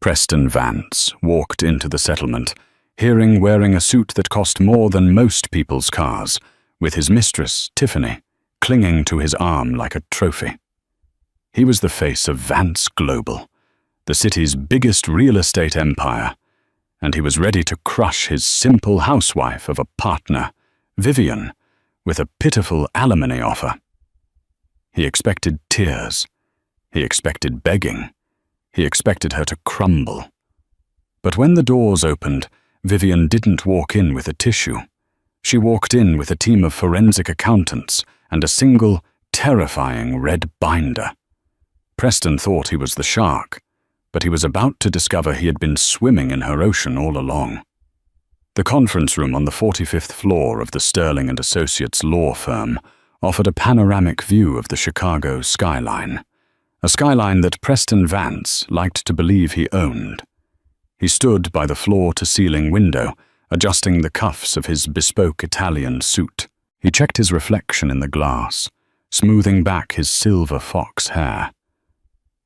Preston Vance walked into the settlement, wearing a suit that cost more than most people's cars, with his mistress, Tiffany, clinging to his arm like a trophy. He was the face of Vance Global, the city's biggest real estate empire, and he was ready to crush his simple housewife of a partner, Vivian, with a pitiful alimony offer. He expected tears. He expected begging. He expected her to crumble. But when the doors opened, Vivian didn't walk in with a tissue. She walked in with a team of forensic accountants and a single, terrifying red binder. Preston thought he was the shark, but he was about to discover he had been swimming in her ocean all along. The conference room on the 45th floor of the Sterling & Associates law firm offered a panoramic view of the Chicago skyline, a skyline that Preston Vance liked to believe he owned. He stood by the floor-to-ceiling window, adjusting the cuffs of his bespoke Italian suit. He checked his reflection in the glass, smoothing back his silver fox hair.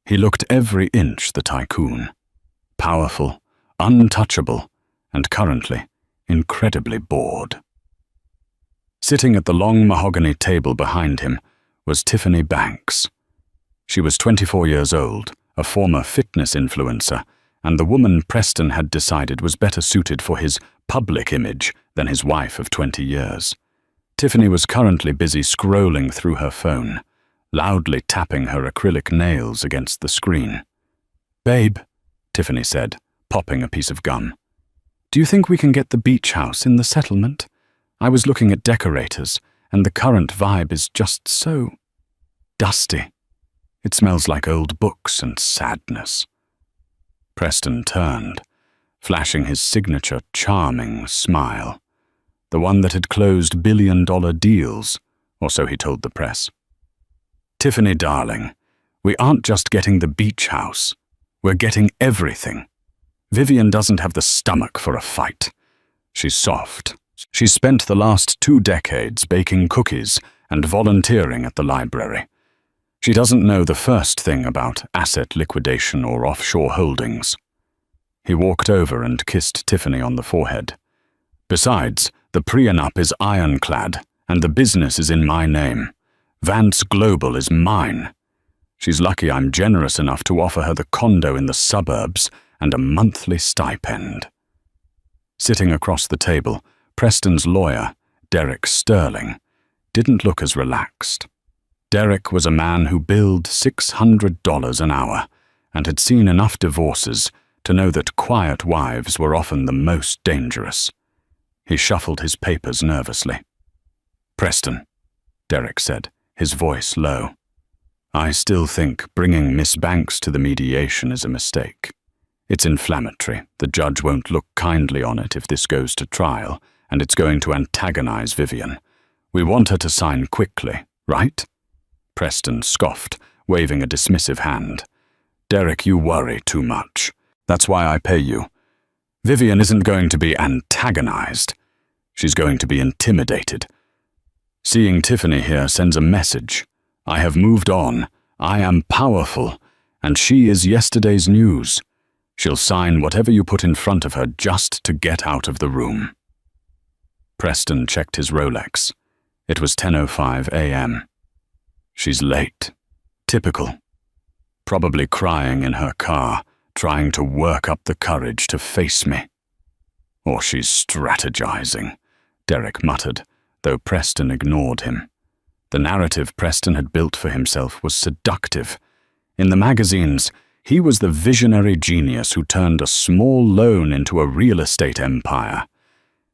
He looked every inch the tycoon, powerful, untouchable, and currently incredibly bored. Sitting at the long mahogany table behind him was Tiffany Banks. She was 24 years old, a former fitness influencer, and the woman Preston had decided was better suited for his public image than his wife of 20 years. Tiffany was currently busy scrolling through her phone, loudly tapping her acrylic nails against the screen. "Babe," Tiffany said, popping a piece of gum, "do you think we can get the beach house in the settlement? I was looking at decorators, and the current vibe is just so dusty. It smells like old books and sadness." Preston turned, flashing his signature charming smile, the one that had closed billion-dollar deals, or so he told the press. "Tiffany, darling, we aren't just getting the beach house. We're getting everything. Vivian doesn't have the stomach for a fight. She's soft. She's spent the last 2 decades baking cookies and volunteering at the library. She doesn't know the first thing about asset liquidation or offshore holdings." He walked over and kissed Tiffany on the forehead. "Besides, the prenup is ironclad, and the business is in my name. Vance Global is mine. She's lucky I'm generous enough to offer her the condo in the suburbs and a monthly stipend." Sitting across the table, Preston's lawyer, Derek Sterling, didn't look as relaxed. Derek was a man who billed $600 an hour and had seen enough divorces to know that quiet wives were often the most dangerous. He shuffled his papers nervously. "Preston," Derek said, his voice low, "I still think bringing Miss Banks to the mediation is a mistake. It's inflammatory. The judge won't look kindly on it if this goes to trial, and it's going to antagonize Vivian. We want her to sign quickly, right?" Preston scoffed, waving a dismissive hand. "Derek, you worry too much. That's why I pay you. Vivian isn't going to be antagonized. She's going to be intimidated. Seeing Tiffany here sends a message. I have moved on. I am powerful, and she is yesterday's news. She'll sign whatever you put in front of her just to get out of the room." Preston checked his Rolex. It was 10:05 a.m. She's late. Typical. Probably crying in her car, trying to work up the courage to face me. Or she's strategizing, Derek muttered, though Preston ignored him. The narrative Preston had built for himself was seductive. In the magazines, he was the visionary genius who turned a small loan into a real estate empire.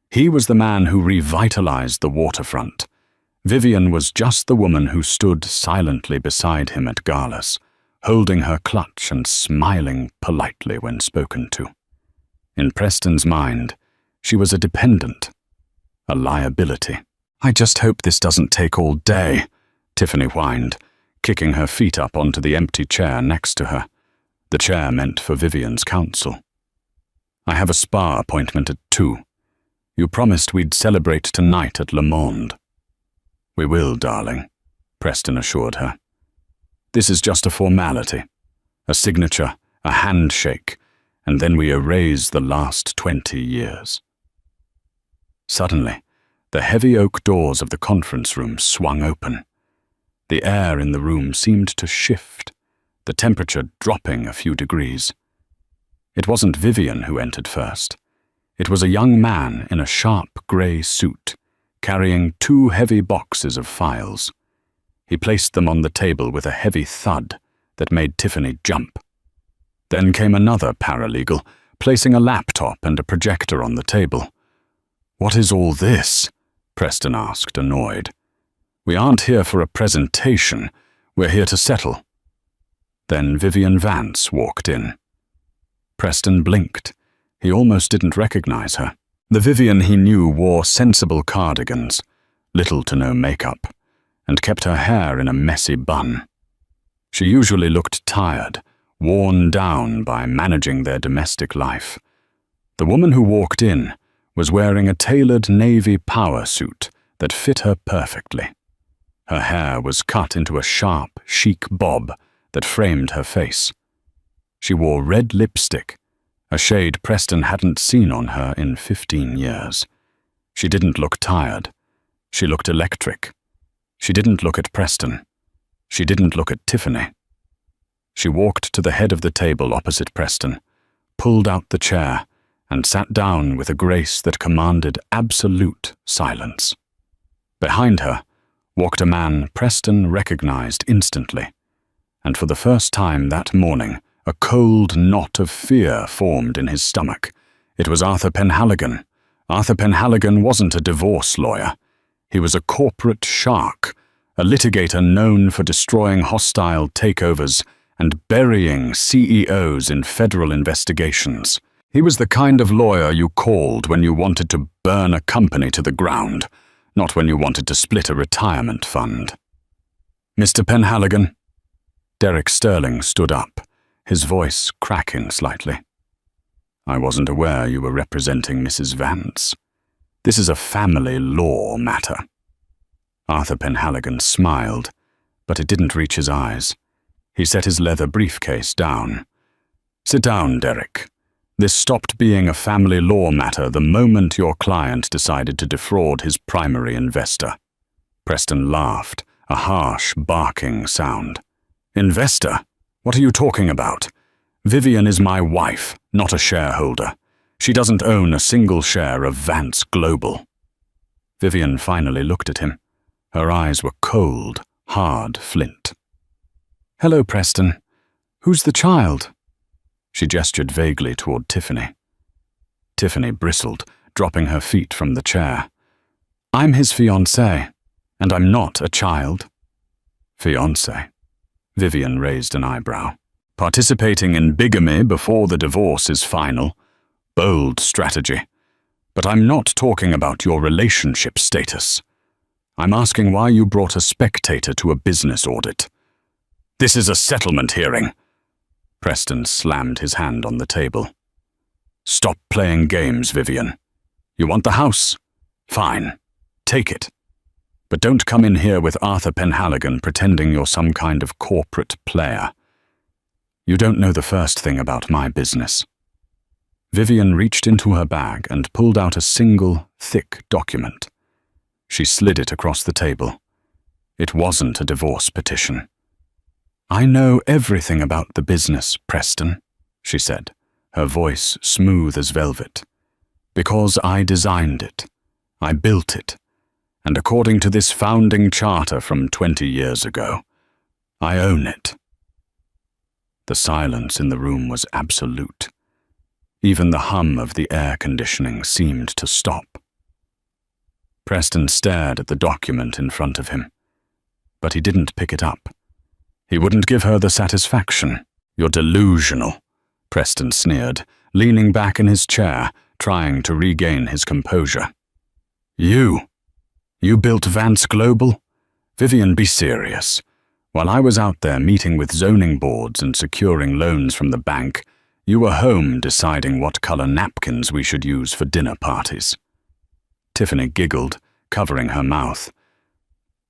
He was the man who revitalized the waterfront. Vivian was just the woman who stood silently beside him at galas, holding her clutch and smiling politely when spoken to. In Preston's mind, she was a dependent, a liability. "I just hope this doesn't take all day," Tiffany whined, kicking her feet up onto the empty chair next to her, the chair meant for Vivian's counsel. "I have a spa appointment at 2. You promised we'd celebrate tonight at Le Monde." "We will, darling," Preston assured her. "This is just a formality, a signature, a handshake, and then we erase the last 20 years. Suddenly, the heavy oak doors of the conference room swung open. The air in the room seemed to shift, the temperature dropping a few degrees. It wasn't Vivian who entered first. It was a young man in a sharp grey suit, carrying 2 heavy boxes of files. He placed them on the table with a heavy thud that made Tiffany jump. Then came another paralegal, placing a laptop and a projector on the table. "What is all this?" Preston asked, annoyed. "We aren't here for a presentation. We're here to settle." Then Vivian Vance walked in. Preston blinked. He almost didn't recognize her. The Vivian he knew wore sensible cardigans, little to no makeup, and kept her hair in a messy bun. She usually looked tired, worn down by managing their domestic life. The woman who walked in was wearing a tailored navy power suit that fit her perfectly. Her hair was cut into a sharp, chic bob that framed her face. She wore red lipstick, a shade Preston hadn't seen on her in 15 years. She didn't look tired. She looked electric. She didn't look at Preston. She didn't look at Tiffany. She walked to the head of the table opposite Preston, pulled out the chair, and sat down with a grace that commanded absolute silence. Behind her walked a man Preston recognized instantly, and for the first time that morning, a cold knot of fear formed in his stomach. It was Arthur Penhaligon. Arthur Penhaligon wasn't a divorce lawyer. He was a corporate shark, a litigator known for destroying hostile takeovers and burying CEOs in federal investigations. He was the kind of lawyer you called when you wanted to burn a company to the ground, not when you wanted to split a retirement fund. "Mr. Penhaligon." Derek Sterling stood up, his voice cracking slightly. "I wasn't aware you were representing Mrs. Vance. This is a family law matter." Arthur Penhaligon smiled, but it didn't reach his eyes. He set his leather briefcase down. "Sit down, Derek. This stopped being a family law matter the moment your client decided to defraud his primary investor." Preston laughed, a harsh, barking sound. "Investor? What are you talking about? Vivian is my wife, not a shareholder. She doesn't own a single share of Vance Global." Vivian finally looked at him. Her eyes were cold, hard flint. "Hello, Preston. Who's the child?" She gestured vaguely toward Tiffany. Tiffany bristled, dropping her feet from the chair. "I'm his fiancée, and I'm not a child." "Fiancée?" Vivian raised an eyebrow. "Participating in bigamy before the divorce is final. Bold strategy. But I'm not talking about your relationship status. I'm asking why you brought a spectator to a business audit." "This is a settlement hearing." Preston slammed his hand on the table. "Stop playing games, Vivian. You want the house? Fine. Take it. But don't come in here with Arthur Penhaligon pretending you're some kind of corporate player. You don't know the first thing about my business." Vivian reached into her bag and pulled out a single, thick document. She slid it across the table. It wasn't a divorce petition. "I know everything about the business, Preston," she said, her voice smooth as velvet. "Because I designed it. I built it. And according to this founding charter from 20 years ago, I own it." The silence in the room was absolute. Even the hum of the air conditioning seemed to stop. Preston stared at the document in front of him, but he didn't pick it up. He wouldn't give her the satisfaction. "You're delusional," Preston sneered, leaning back in his chair, trying to regain his composure. You built Vance Global? Vivian, be serious. While I was out there meeting with zoning boards and securing loans from the bank, you were home deciding what color napkins we should use for dinner parties." Tiffany giggled, covering her mouth.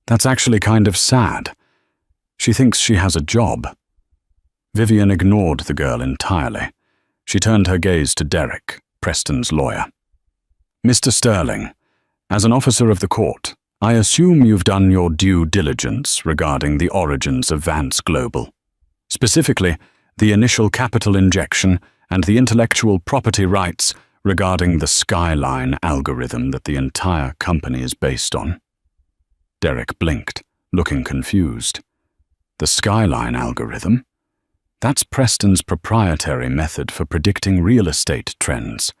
"That's actually kind of sad. She thinks she has a job." Vivian ignored the girl entirely. She turned her gaze to Derek, Preston's lawyer. Mr. Sterling, as an officer of the court, I assume you've done your due diligence regarding the origins of Vance Global. Specifically, the initial capital injection and the intellectual property rights regarding the Skyline algorithm that the entire company is based on. Derek blinked, looking confused. The Skyline algorithm? That's Preston's proprietary method for predicting real estate trends.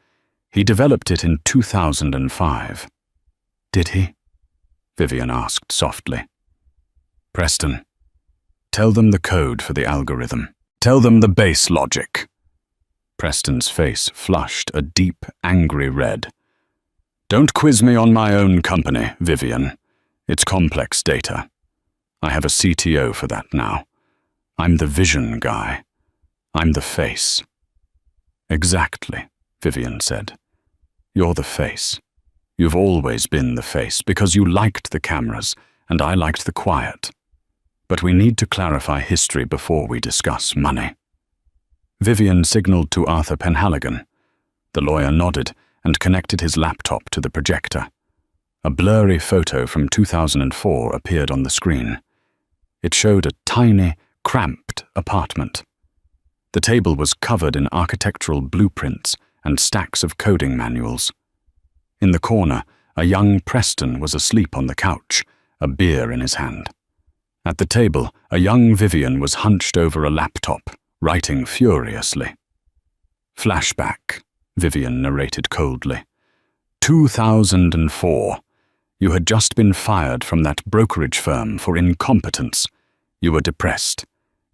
He developed it in 2005. Did he? Vivian asked softly. Preston, tell them the code for the algorithm. Tell them the base logic. Preston's face flushed a deep, angry red. Don't quiz me on my own company, Vivian. It's complex data. I have a CTO for that now. I'm the vision guy. I'm the face. Exactly, Vivian said. You're the face. You've always been the face because you liked the cameras and I liked the quiet. But we need to clarify history before we discuss money. Vivian signaled to Arthur Penhaligon. The lawyer nodded and connected his laptop to the projector. A blurry photo from 2004 appeared on the screen. It showed a tiny, cramped apartment. The table was covered in architectural blueprints and stacks of coding manuals. In the corner, a young Preston was asleep on the couch, a beer in his hand. At the table, a young Vivian was hunched over a laptop, writing furiously. Flashback, Vivian narrated coldly. 2004. You had just been fired from that brokerage firm for incompetence. You were depressed.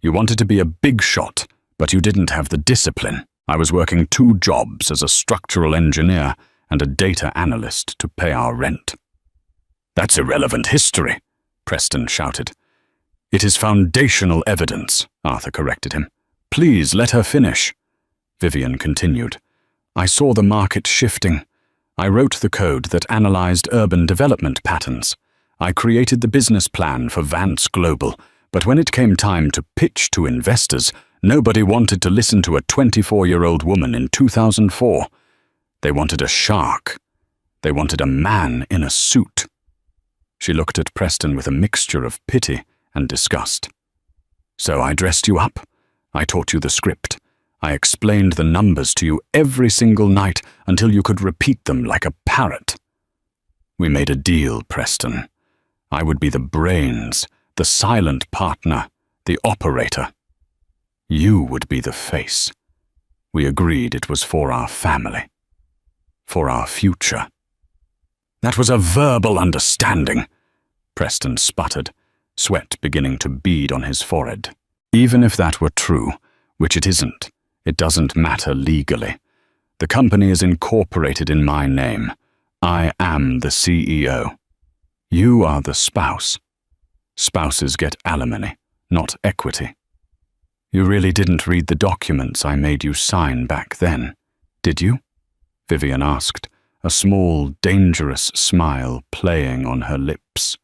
You wanted to be a big shot, but you didn't have the discipline. I was working 2 jobs as a structural engineer and a data analyst to pay our rent. That's irrelevant history, Preston shouted. It is foundational evidence, Arthur corrected him. Please let her finish. Vivian continued. I saw the market shifting. I wrote the code that analyzed urban development patterns. I created the business plan for Vance Global, but when it came time to pitch to investors, nobody wanted to listen to a 24-year-old woman in 2004. They wanted a shark. They wanted a man in a suit. She looked at Preston with a mixture of pity and disgust. So I dressed you up. I taught you the script. I explained the numbers to you every single night until you could repeat them like a parrot. We made a deal, Preston. I would be the brains, the silent partner, the operator. You would be the face. We agreed it was for our family. For our future. That was a verbal understanding, Preston sputtered, sweat beginning to bead on his forehead. Even if that were true, which it isn't, it doesn't matter legally. The company is incorporated in my name. I am the CEO. You are the spouse. Spouses get alimony, not equity. You really didn't read the documents I made you sign back then, did you? Vivian asked, a small, dangerous smile playing on her lips.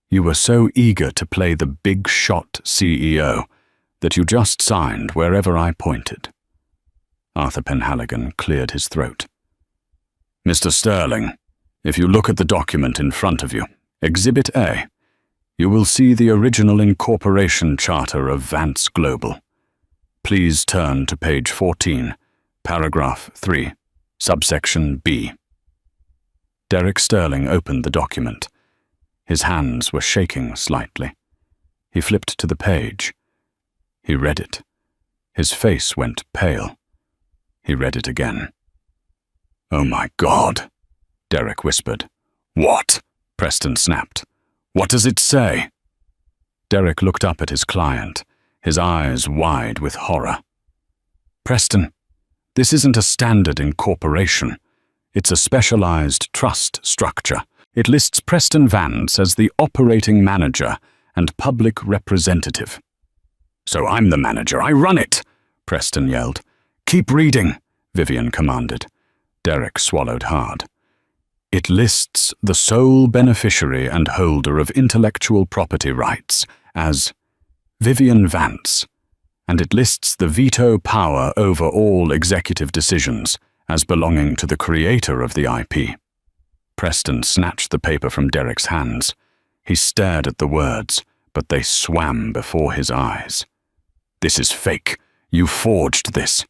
You were so eager to play the big shot CEO that you just signed wherever I pointed. Arthur Penhaligon cleared his throat. Mr. Sterling, if you look at the document in front of you, Exhibit A, you will see the original incorporation charter of Vance Global. Please turn to page 14, paragraph 3, subsection B. Derek Sterling opened the document. His hands were shaking slightly. He flipped to the page. He read it. His face went pale. He read it again. Oh my God, Derek whispered. What? Preston snapped. What does it say? Derek looked up at his client, his eyes wide with horror. Preston, this isn't a standard incorporation. It's a specialized trust structure. It lists Preston Vance as the operating manager and public representative. So I'm the manager. I run it, Preston yelled. Keep reading, Vivian commanded. Derek swallowed hard. It lists the sole beneficiary and holder of intellectual property rights as Vivian Vance, and it lists the veto power over all executive decisions as belonging to the creator of the IP. Preston snatched the paper from Derek's hands. He stared at the words, but they swam before his eyes. "This is fake. You forged this."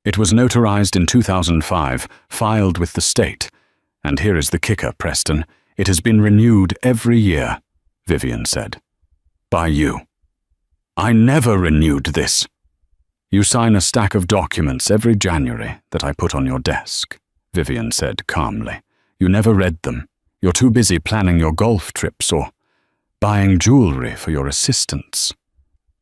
"It was notarized in 2005, filed with the state. And here is the kicker, Preston. It has been renewed every year," Vivian said. "By you." "I never renewed this." "You sign a stack of documents every January that I put on your desk," Vivian said calmly. "You never read them. You're too busy planning your golf trips or buying jewelry for your assistants."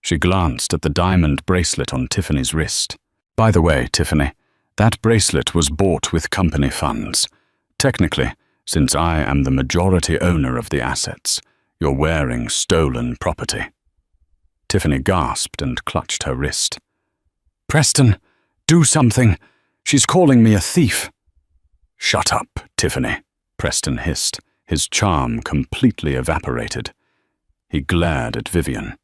She glanced at the diamond bracelet on Tiffany's wrist. "By the way, Tiffany, that bracelet was bought with company funds. Technically, since I am the majority owner of the assets, you're wearing stolen property." Tiffany gasped and clutched her wrist. "Preston, do something. She's calling me a thief." "Shut up, Tiffany," Preston hissed, his charm completely evaporated. He glared at Vivian.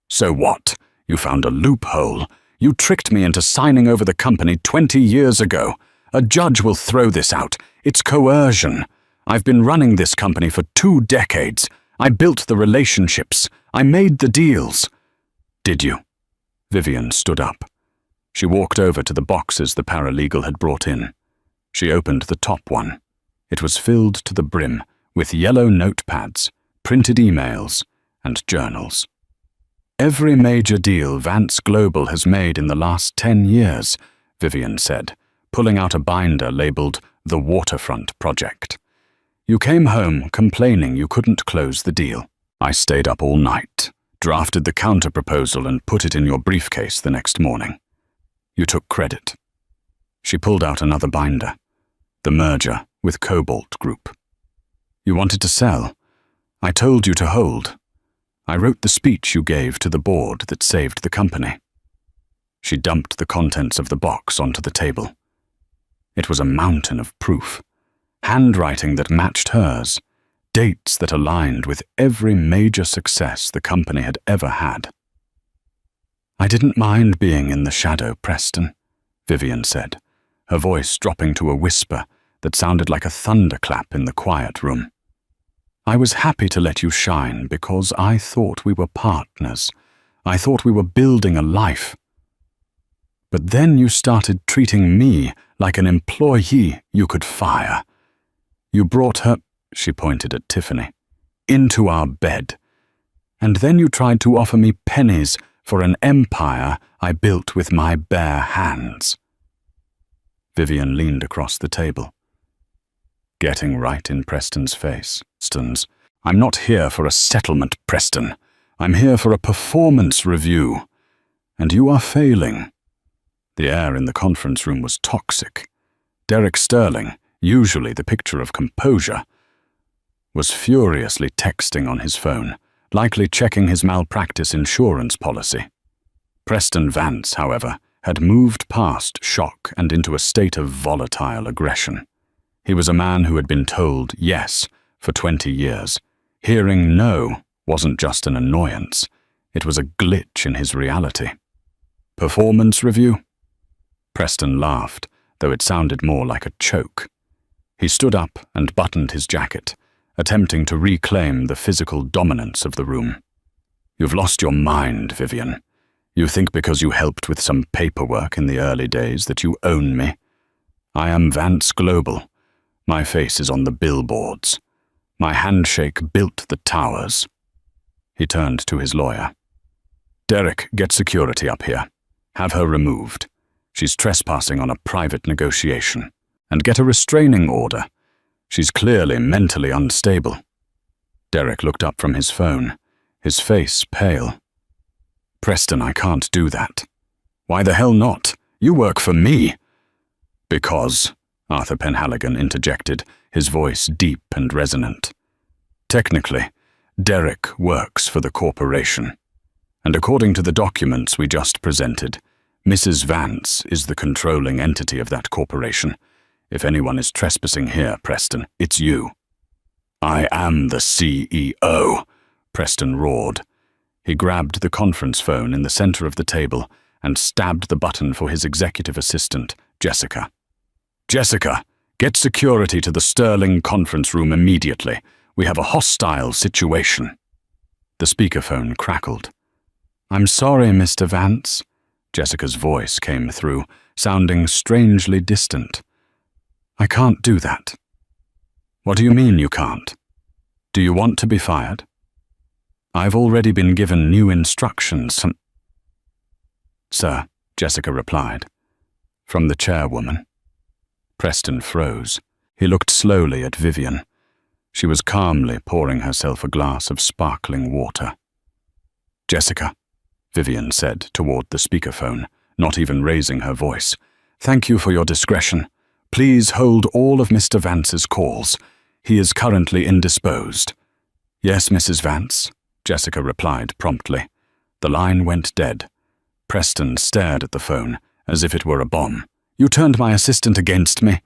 "So what? You found a loophole. You tricked me into signing over the company 20 years ago. A judge will throw this out. It's coercion. I've been running this company for 2 decades. I built the relationships. I made the deals." "Did you?" Vivian stood up. She walked over to the boxes the paralegal had brought in. She opened the top one. It was filled to the brim with yellow notepads, printed emails, and journals. "Every major deal Vance Global has made in the last 10 years, Vivian said, pulling out a binder labeled The Waterfront Project. "You came home complaining you couldn't close the deal. I stayed up all night, drafted the counter-proposal and put it in your briefcase the next morning. You took credit." She pulled out another binder. The merger with Cobalt Group. "You wanted to sell. I told you to hold. I wrote the speech you gave to the board that saved the company." She dumped the contents of the box onto the table. It was a mountain of proof. Handwriting that matched hers. Dates that aligned with every major success the company had ever had. "I didn't mind being in the shadow, Preston," Vivian said, her voice dropping to a whisper that sounded like a thunderclap in the quiet room. "I was happy to let you shine because I thought we were partners. I thought we were building a life. But then you started treating me like an employee you could fire. You brought her," she pointed at Tiffany, "into our bed. And then you tried to offer me pennies for an empire I built with my bare hands." Vivian leaned across the table, getting right in Preston's face. "I'm not here for a settlement, Preston. I'm here for a performance review. And you are failing." The air in the conference room was toxic. Derek Sterling, usually the picture of composure, was furiously texting on his phone, likely checking his malpractice insurance policy. Preston Vance, however, had moved past shock and into a state of volatile aggression. He was a man who had been told yes for 20 years. Hearing no wasn't just an annoyance, it was a glitch in his reality. "Performance review?" Preston laughed, though it sounded more like a choke. He stood up and buttoned his jacket, attempting to reclaim the physical dominance of the room. "You've lost your mind, Vivian. You think because you helped with some paperwork in the early days that you own me. I am Vance Global. My face is on the billboards. My handshake built the towers." He turned to his lawyer. "Derek, get security up here. Have her removed. She's trespassing on a private negotiation. And get a restraining order. She's clearly mentally unstable." Derek looked up from his phone, his face pale. "Preston, I can't do that." "Why the hell not? You work for me." "Because," Arthur Penhaligon interjected, his voice deep and resonant. "Technically, Derek works for the corporation. And according to the documents we just presented, Mrs. Vance is the controlling entity of that corporation. If anyone is trespassing here, Preston, it's you." "I am the CEO," Preston roared. He grabbed the conference phone in the center of the table and stabbed the button for his executive assistant, Jessica. "Jessica, get security to the Sterling conference room immediately. We have a hostile situation." The speakerphone crackled. "I'm sorry, Mr. Vance." Jessica's voice came through, sounding strangely distant. "I can't do that." "What do you mean you can't? Do you want to be fired?" "I've already been given new instructions." "Sir," Jessica replied, from the chairwoman. Preston froze. He looked slowly at Vivian. She was calmly pouring herself a glass of sparkling water. "Jessica," Vivian said toward the speakerphone, not even raising her voice, "thank you for your discretion. Please hold all of Mr. Vance's calls. He is currently indisposed." "Yes, Mrs. Vance," Jessica replied promptly. The line went dead. Preston stared at the phone, as if it were a bomb. "You turned my assistant against me.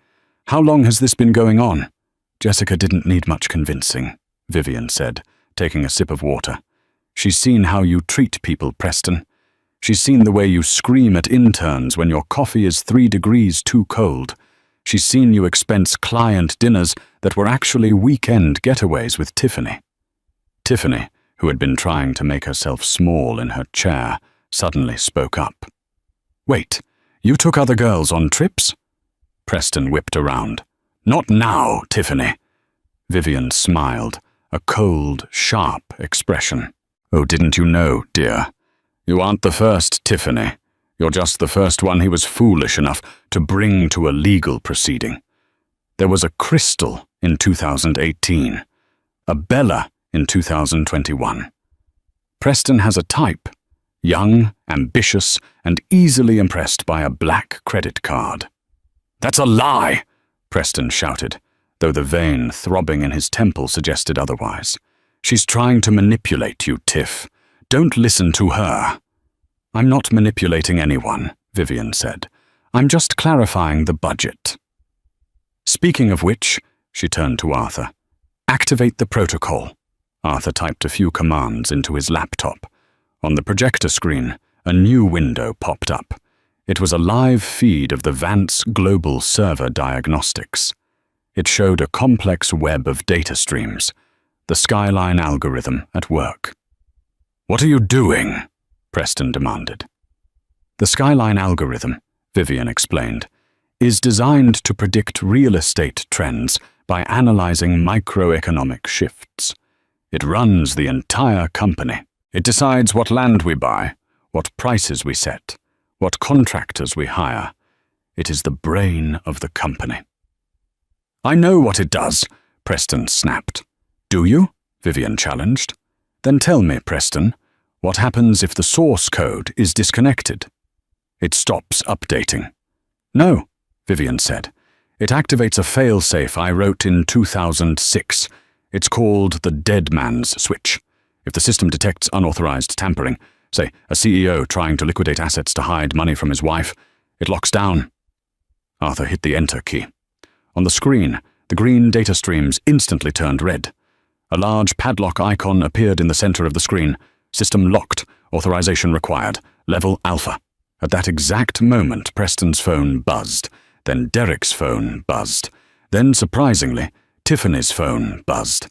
How long has this been going on?" "Jessica didn't need much convincing," Vivian said, taking a sip of water. "She's seen how you treat people, Preston. She's seen the way you scream at interns when your coffee is 3 degrees too cold. She's seen you expense client dinners that were actually weekend getaways with Tiffany." Tiffany, who had been trying to make herself small in her chair, suddenly spoke up. "Wait, you took other girls on trips?" Preston whipped around. "Not now, Tiffany." Vivian smiled, a cold, sharp expression. "Oh, didn't you know, dear? You aren't the first, Tiffany. You're just the first one he was foolish enough to bring to a legal proceeding. There was a Crystal in 2018, a Bella in 2021. Preston has a type, young, ambitious, and easily impressed by a black credit card." "That's a lie!" Preston shouted, though the vein throbbing in his temple suggested otherwise. "She's trying to manipulate you, Tiff. Don't listen to her." "I'm not manipulating anyone," Vivian said. "I'm just clarifying the budget." "Speaking of which," she turned to Arthur, "activate the protocol." Arthur typed a few commands into his laptop. On the projector screen, a new window popped up. It was a live feed of the Vance Global Server Diagnostics. It showed a complex web of data streams, the Skyline algorithm at work. "What are you doing?" Preston demanded. "The Skyline algorithm," Vivian explained, "is designed to predict real estate trends by analyzing microeconomic shifts. It runs the entire company. It decides what land we buy, what prices we set, what contractors we hire. It is the brain of the company." "I know what it does," Preston snapped. "Do you?" Vivian challenged. "Then tell me, Preston, what happens if the source code is disconnected?" "It stops updating." "No," Vivian said. "It activates a failsafe I wrote in 2006. It's called the dead man's switch. If the system detects unauthorized tampering, say a CEO trying to liquidate assets to hide money from his wife, it locks down." Arthur hit the Enter key. On the screen, the green data streams instantly turned red. A large padlock icon appeared in the center of the screen. "System locked. Authorization required. Level Alpha." At that exact moment, Preston's phone buzzed. Then Derek's phone buzzed. Then, surprisingly, Tiffany's phone buzzed.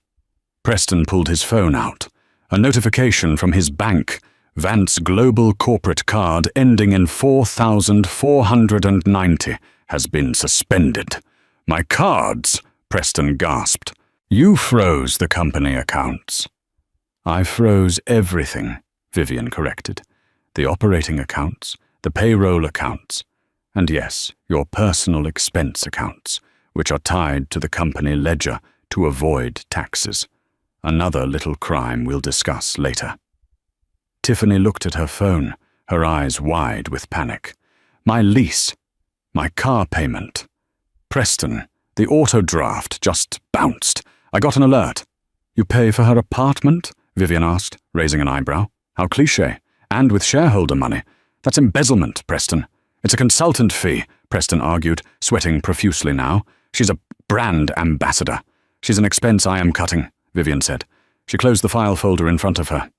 Preston pulled his phone out. A notification from his bank, Vance Global Corporate Card ending in 4490, has been suspended. "My cards," Preston gasped. "You froze the company accounts." "I froze everything," Vivian corrected. "The operating accounts, the payroll accounts, and yes, your personal expense accounts, which are tied to the company ledger to avoid taxes. Another little crime we'll discuss later." Tiffany looked at her phone, her eyes wide with panic. "My lease. My car payment. Preston, the auto draft just bounced. I got an alert." "You pay for her apartment?" Vivian asked, raising an eyebrow. "How cliché. And with shareholder money. That's embezzlement, Preston." "It's a consultant fee," Preston argued, sweating profusely now. "She's a brand ambassador." "She's an expense I am cutting," Vivian said. She closed the file folder in front of her.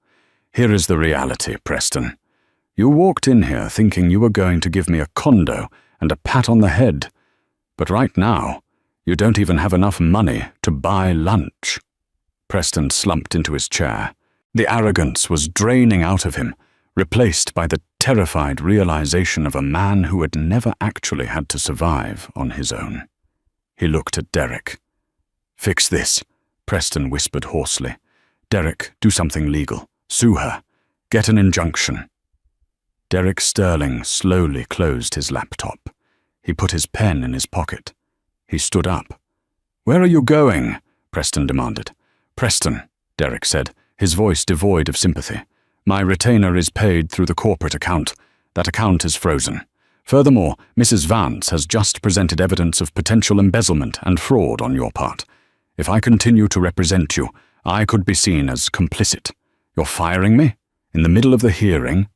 Here is the reality, Preston. You walked in here thinking you were going to give me a condo and a pat on the head, but right now, you don't even have enough money to buy lunch." Preston slumped into his chair. The arrogance was draining out of him, replaced by the terrified realization of a man who had never actually had to survive on his own. He looked at Derek. "Fix this," Preston whispered hoarsely. "Derek, do something legal. Sue her. Get an injunction." Derek Sterling slowly closed his laptop. He put his pen in his pocket. He stood up. "Where are you going?" Preston demanded. "Preston," Derek said, his voice devoid of sympathy. "My retainer is paid through the corporate account. That account is frozen. Furthermore, Mrs. Vance has just presented evidence of potential embezzlement and fraud on your part. If I continue to represent you, I could be seen as complicit. You're firing me? In the middle of the hearing?"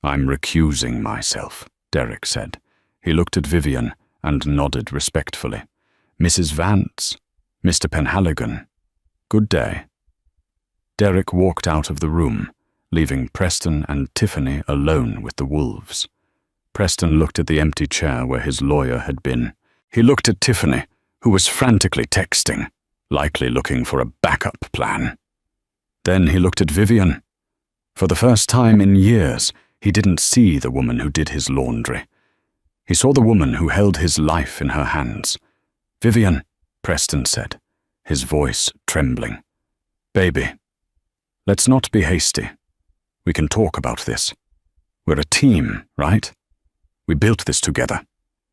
"I'm recusing myself," Derek said. He looked at Vivian and nodded respectfully. "Mrs. Vance, Mr. Penhaligon, good day." Derek walked out of the room, leaving Preston and Tiffany alone with the wolves. Preston looked at the empty chair where his lawyer had been. He looked at Tiffany, who was frantically texting, likely looking for a backup plan. Then he looked at Vivian. For the first time in years, he didn't see the woman who did his laundry. He saw the woman who held his life in her hands. "Vivian," Preston said, his voice trembling. "Baby, let's not be hasty. We can talk about this. We're a team, right? We built this together."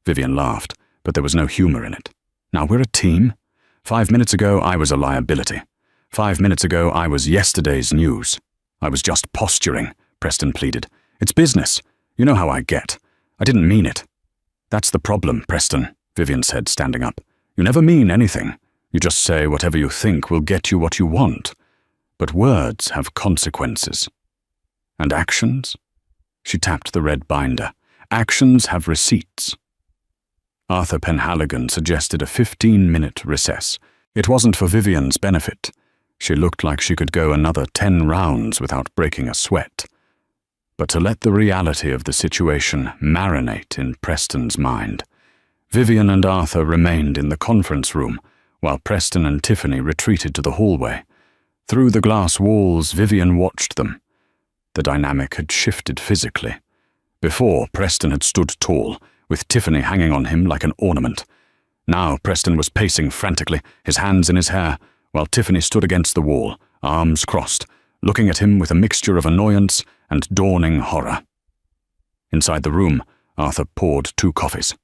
Vivian laughed, but there was no humor in it. "Now we're a team. 5 minutes ago, I was a liability. 5 minutes ago, I was yesterday's news. I was just posturing," Preston pleaded. "It's business. You know how I get. I didn't mean it." "That's the problem, Preston," Vivian said, standing up. "You never mean anything. You just say whatever you think will get you what you want. But words have consequences. And actions?" She tapped the red binder. "Actions have receipts." Arthur Penhaligon suggested a 15-minute recess. It wasn't for Vivian's benefit. She looked like she could go another 10 rounds without breaking a sweat. But to let the reality of the situation marinate in Preston's mind, Vivian and Arthur remained in the conference room, while Preston and Tiffany retreated to the hallway. Through the glass walls, Vivian watched them. The dynamic had shifted physically. Before, Preston had stood tall, with Tiffany hanging on him like an ornament. Now Preston was pacing frantically, his hands in his hair, while Tiffany stood against the wall, arms crossed, looking at him with a mixture of annoyance and dawning horror. Inside the room, Arthur poured 2 coffees.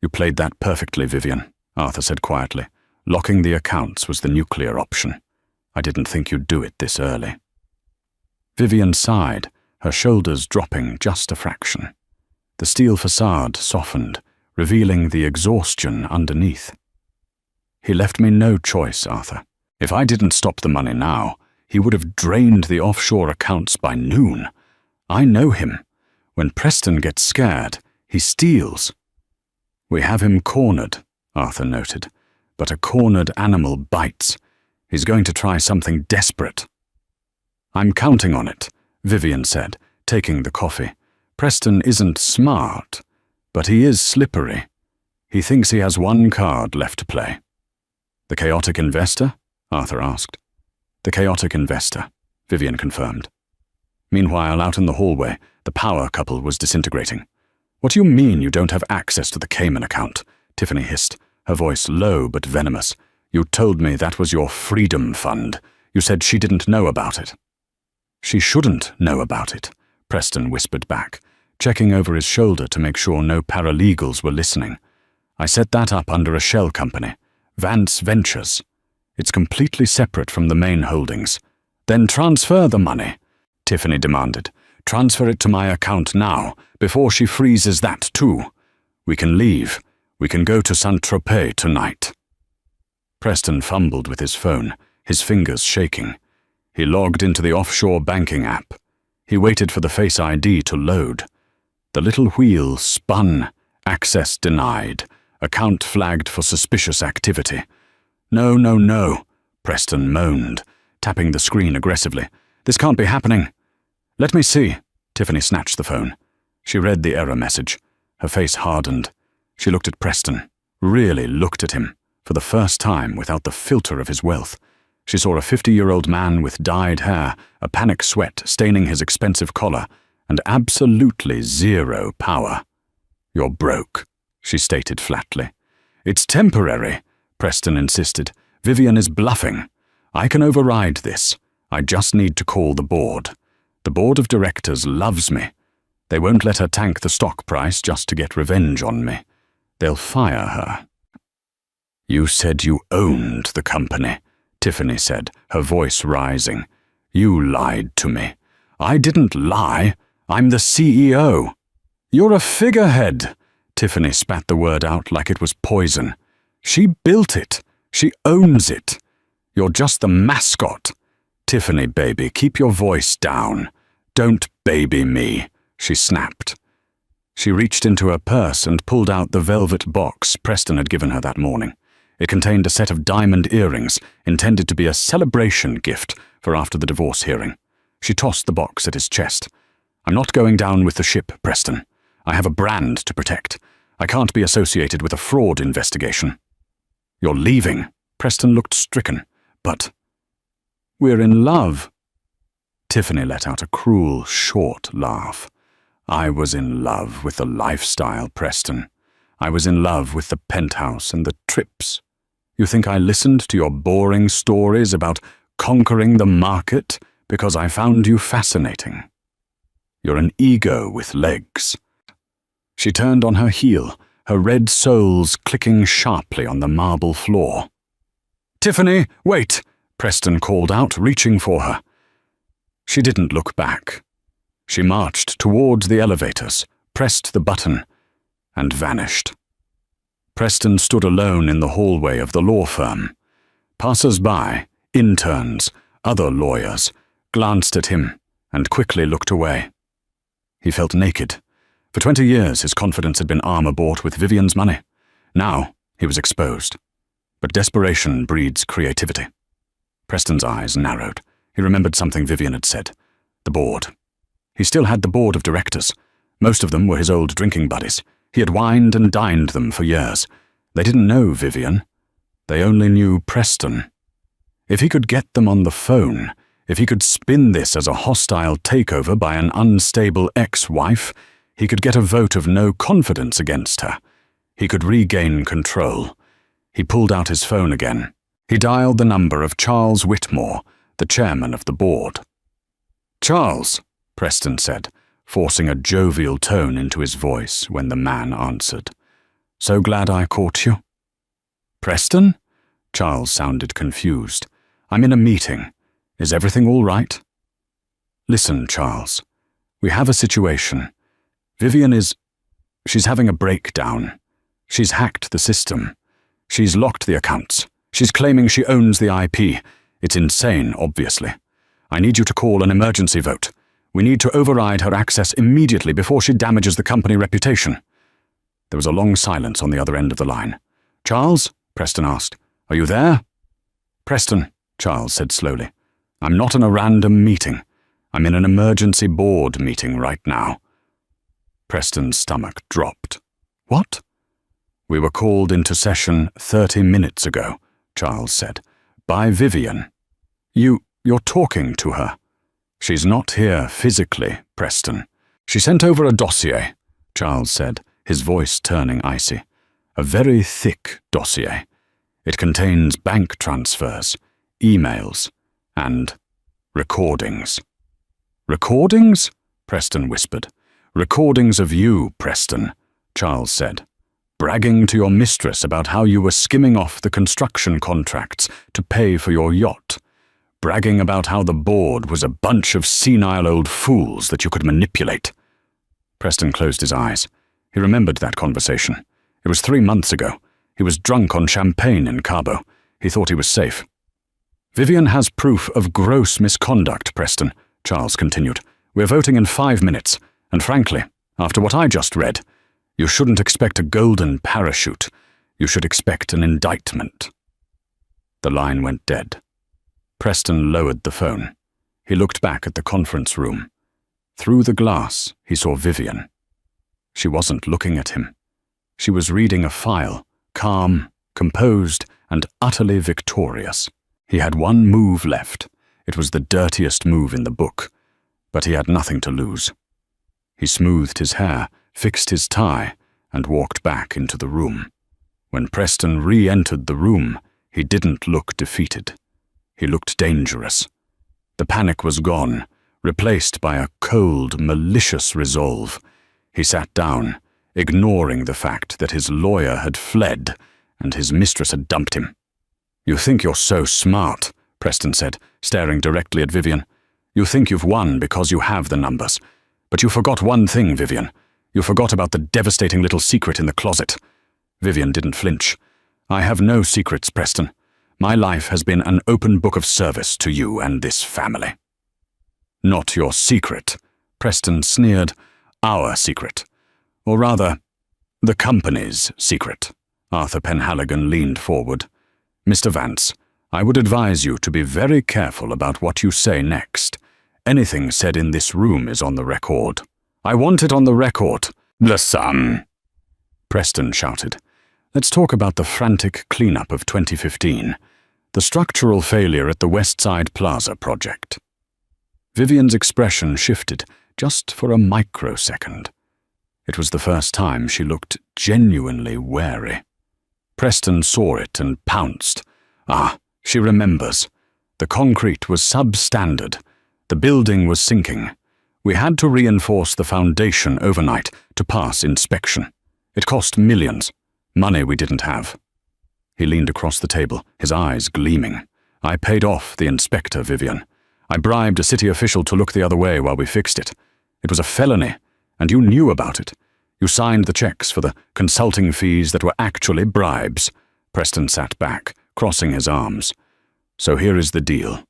"You played that perfectly, Vivian," Arthur said quietly. "Locking the accounts was the nuclear option. I didn't think you'd do it this early." Vivian sighed, her shoulders dropping just a fraction. The steel facade softened, revealing the exhaustion underneath. "He left me no choice, Arthur. If I didn't stop the money now, he would have drained the offshore accounts by noon. I know him. When Preston gets scared, he steals." "We have him cornered," Arthur noted. "But a cornered animal bites. He's going to try something desperate." "I'm counting on it," Vivian said, taking the coffee. "Preston isn't smart, but he is slippery. He thinks he has one card left to play." "The chaotic investor?" Arthur asked. "The chaotic investor," Vivian confirmed. Meanwhile, out in the hallway, the power couple was disintegrating. "What do you mean you don't have access to the Cayman account?" Tiffany hissed, her voice low but venomous. "You told me that was your freedom fund. You said she didn't know about it." "She shouldn't know about it," Preston whispered back, checking over his shoulder to make sure no paralegals were listening. "I set that up under a shell company, Vance Ventures. It's completely separate from the main holdings." "Then transfer the money," Tiffany demanded. "Transfer it to my account now, before she freezes that too. We can leave. We can go to Saint-Tropez tonight." Preston fumbled with his phone, his fingers shaking. He logged into the offshore banking app. He waited for the Face ID to load. The little wheel spun. Access denied. Account flagged for suspicious activity. "No, no, no," Preston moaned, tapping the screen aggressively. "This can't be happening. Let me see. Tiffany snatched the phone. She read the error message. Her face hardened. She looked at Preston, really looked at him, for the first time without the filter of his wealth. She saw a 50-year-old man with dyed hair, a panic sweat staining his expensive collar, and absolutely zero power. "You're broke," she stated flatly. "It's temporary," Preston insisted. "Vivian is bluffing. I can override this. I just need to call the board. The board of directors loves me. They won't let her tank the stock price just to get revenge on me. They'll fire her." "You said you owned the company," Tiffany said, her voice rising. "You lied to me." "I didn't lie. I'm the CEO." "You're a figurehead." Tiffany spat the word out like it was poison. "She built it. She owns it. You're just the mascot." "Tiffany, baby, keep your voice down. Don't baby me," she snapped. She reached into her purse and pulled out the velvet box Preston had given her that morning. It contained a set of diamond earrings intended to be a celebration gift for after the divorce hearing. She tossed the box at his chest. "I'm not going down with the ship, Preston. I have a brand to protect. I can't be associated with a fraud investigation." "You're leaving?" Preston looked stricken. "But we're in love." Tiffany let out a cruel, short laugh. "I was in love with the lifestyle, Preston. I was in love with the penthouse and the trips. You think I listened to your boring stories about conquering the market because I found you fascinating? You're an ego with legs." She turned on her heel, her red soles clicking sharply on the marble floor. "Tiffany, wait!" Preston called out, reaching for her. She didn't look back. She marched towards the elevators, pressed the button, and vanished. Preston stood alone in the hallway of the law firm. Passers-by, interns, other lawyers, glanced at him and quickly looked away. He felt naked. For 20 years his confidence had been armor-bought with Vivian's money. Now he was exposed. But desperation breeds creativity. Preston's eyes narrowed. He remembered something Vivian had said. The board. He still had the board of directors. Most of them were his old drinking buddies. He had wined and dined them for years. They didn't know Vivian. They only knew Preston. If he could get them on the phone, if he could spin this as a hostile takeover by an unstable ex-wife, he could get a vote of no confidence against her. He could regain control. He pulled out his phone again. He dialed the number of Charles Whitmore, the chairman of the board. "Charles," Preston said, forcing a jovial tone into his voice when the man answered. "So glad I caught you." "Preston?" Charles sounded confused. "I'm in a meeting. Is everything all right?" "Listen, Charles. We have a situation. Vivian she's having a breakdown. She's hacked the system. She's locked the accounts. She's claiming she owns the IP. It's insane, obviously. I need you to call an emergency vote. We need to override her access immediately before she damages the company reputation." There was a long silence on the other end of the line. "Charles?" Preston asked. "Are you there?" "Preston," Charles said slowly. "I'm not in a random meeting. I'm in an emergency board meeting right now." Preston's stomach dropped. "What?" "We were called into session 30 minutes ago," Charles said, "by Vivian. You're talking to her." "She's not here physically, Preston. She sent over a dossier," Charles said, his voice turning icy. "A very thick dossier. It contains bank transfers, emails, and recordings." "Recordings?" Preston whispered. "Recordings of you, Preston," Charles said, "bragging to your mistress about how you were skimming off the construction contracts to pay for your yacht. Bragging about how the board was a bunch of senile old fools that you could manipulate." Preston closed his eyes. He remembered that conversation. It was 3 months ago. He was drunk on champagne in Cabo. He thought he was safe. "Vivian has proof of gross misconduct, Preston," Charles continued. "We're voting in 5 minutes, and frankly, after what I just read, you shouldn't expect a golden parachute. You should expect an indictment." The line went dead. Preston lowered the phone. He looked back at the conference room. Through the glass, he saw Vivian. She wasn't looking at him. She was reading a file, calm, composed, and utterly victorious. He had one move left. It was the dirtiest move in the book, but he had nothing to lose. He smoothed his hair, fixed his tie, and walked back into the room. When Preston re-entered the room, he didn't look defeated. He looked dangerous. The panic was gone, replaced by a cold, malicious resolve. He sat down, ignoring the fact that his lawyer had fled and his mistress had dumped him. "You think you're so smart," Preston said, staring directly at Vivian. "You think you've won because you have the numbers. But you forgot one thing, Vivian. You forgot about the devastating little secret in the closet." Vivian didn't flinch. "I have no secrets, Preston. My life has been an open book of service to you and this family." "Not your secret," Preston sneered. "Our secret. Or rather, the company's secret." Arthur Penhaligon leaned forward. "Mr. Vance, I would advise you to be very careful about what you say next. Anything said in this room is on the record." "I want it on the record." "The Sun!" Preston shouted. "Let's talk about the frantic cleanup of 2015. The structural failure at the Westside Plaza project." Vivian's expression shifted, just for a microsecond. It was the first time she looked genuinely wary. Preston saw it and pounced. Ah, she remembers. The concrete was substandard. The building was sinking. We had to reinforce the foundation overnight to pass inspection. It cost millions, money we didn't have. He leaned across the table, his eyes gleaming. "I paid off the inspector, Vivian. I bribed a city official to look the other way while we fixed it. It was a felony, and you knew about it. You signed the checks for the consulting fees that were actually bribes." Preston sat back, crossing his arms. "So here is the deal.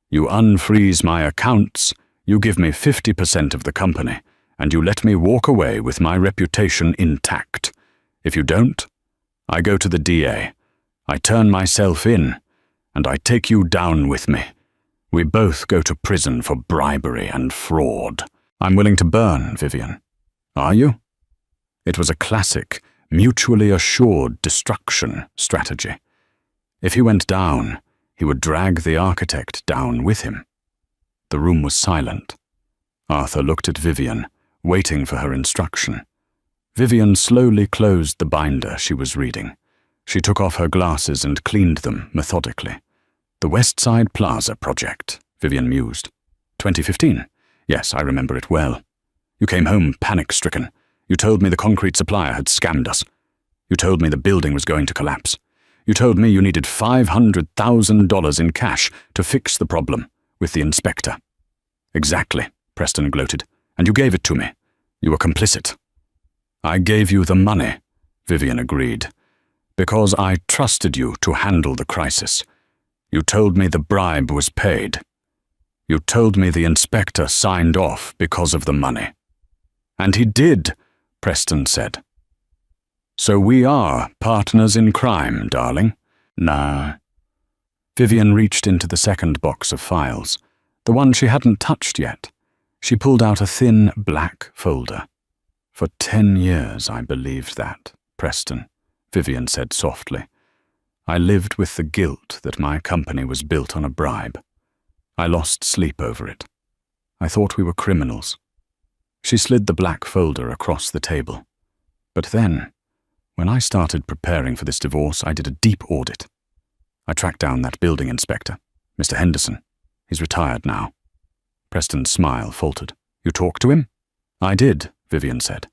You unfreeze my accounts, you give me 50% of the company, and you let me walk away with my reputation intact. If you don't, I go to the DA. I turn myself in, and I take you down with me. We both go to prison for bribery and fraud." "I'm willing to burn, Vivian." "Are you?" It was a classic, mutually assured destruction strategy. If he went down, he would drag the architect down with him. The room was silent. Arthur looked at Vivian, waiting for her instruction. Vivian slowly closed the binder she was reading. She took off her glasses and cleaned them methodically. "The Westside Plaza project," Vivian mused. 2015. Yes, I remember it well. You came home panic-stricken. You told me the concrete supplier had scammed us. You told me the building was going to collapse. You told me you needed $500,000 in cash to fix the problem with the inspector. "Exactly," Preston gloated. "And you gave it to me. You were complicit." "I gave you the money," Vivian agreed, "because I trusted you to handle the crisis. You told me the bribe was paid. You told me the inspector signed off because of the money." "And he did," Preston said. "So we are partners in crime, darling." "Nah." Vivian reached into the second box of files, the one she hadn't touched yet. She pulled out a thin, black folder. "For 10 years I believed that, Preston," Vivian said softly. "I lived with the guilt that my company was built on a bribe. I lost sleep over it. I thought we were criminals." She slid the black folder across the table. "But then, when I started preparing for this divorce, I did a deep audit. I tracked down that building inspector, Mr. Henderson. He's retired now." Preston's smile faltered. "You talked to him?" "I did," Vivian said.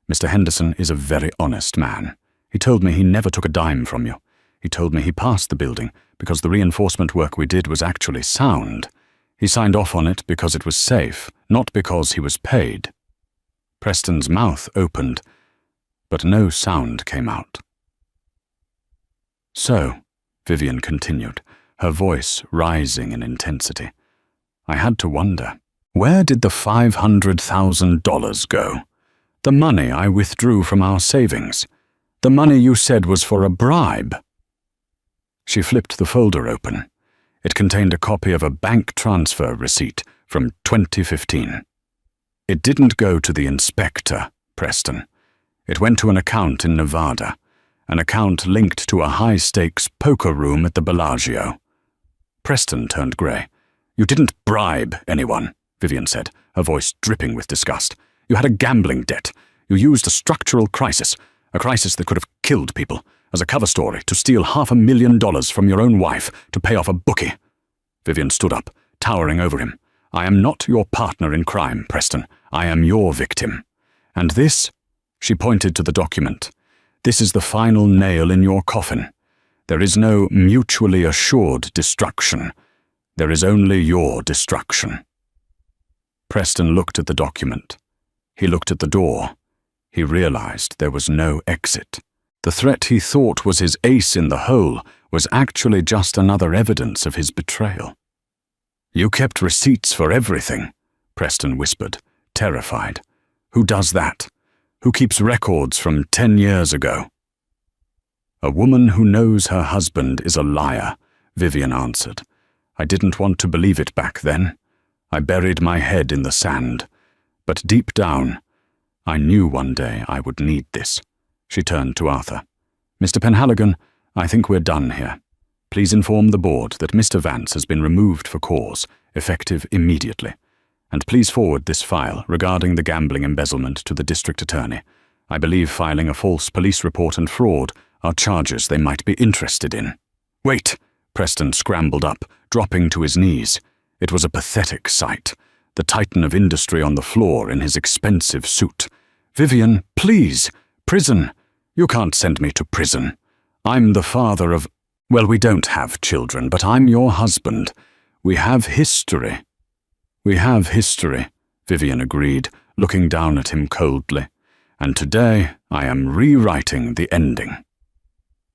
"Mr. Henderson is a very honest man. He told me he never took a dime from you. He told me he passed the building because the reinforcement work we did was actually sound. He signed off on it because it was safe, not because he was paid." Preston's mouth opened, but no sound came out. "So," Vivian continued, her voice rising in intensity, "I had to wonder, where did the $500,000 go? The money I withdrew from our savings? The money you said was for a bribe?" She flipped the folder open. It contained a copy of a bank transfer receipt from 2015. It didn't go to the inspector, Preston. It went to an account in Nevada, an account linked to a high-stakes poker room at the Bellagio. Preston turned grey. You didn't bribe anyone, Vivian said, her voice dripping with disgust. You had a gambling debt. You used a structural crisis, a crisis that could have killed people, as a cover story to steal $500,000 from your own wife to pay off a bookie. Vivian stood up, towering over him. I am not your partner in crime, Preston. I am your victim. And this, she pointed to the document, this is the final nail in your coffin. There is no mutually assured destruction. There is only your destruction. Preston looked at the document. He looked at the door. He realized there was no exit. The threat he thought was his ace in the hole was actually just another evidence of his betrayal. You kept receipts for everything, Preston whispered, terrified. Who does that? Who keeps records from 10 years ago? A woman who knows her husband is a liar, Vivian answered. I didn't want to believe it back then. I buried my head in the sand. But deep down, I knew one day I would need this. She turned to Arthur. Mr. Penhaligon, I think we're done here. Please inform the board that Mr. Vance has been removed for cause, effective immediately. And please forward this file regarding the gambling embezzlement to the district attorney. I believe filing a false police report and fraud are charges they might be interested in. Wait! Preston scrambled up, dropping to his knees. It was a pathetic sight. The titan of industry on the floor in his expensive suit. Vivian, please! Prison! You can't send me to prison. I'm the father of... Well, we don't have children, but I'm your husband. We have history. We have history, Vivian agreed, looking down at him coldly. And today I am rewriting the ending.